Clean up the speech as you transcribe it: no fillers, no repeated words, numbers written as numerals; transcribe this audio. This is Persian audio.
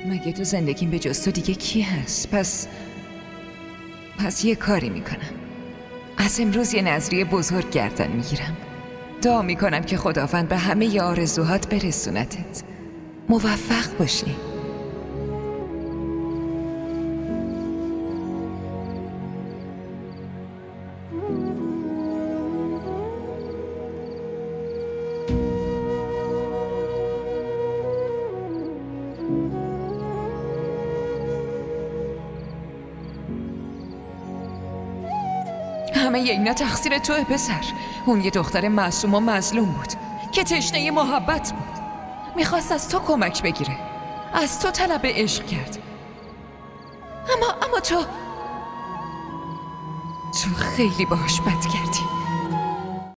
مگه تو زندگیم به جز تو دیگه کی هست؟ پس یه کاری میکنم. از امروز یه نذریه بزرگ گردن میگیرم. دعا میکنم که خداوند به همه آرزوهات برسونتت. موفق باشی. همه اینا تقصیر توه پسر. اون یه دختر معصوم و مظلوم بود که تشنه محبت بود. میخواست از تو کمک بگیره، از تو طلب عشق کرد. اما تو خیلی باهاش بد کردی.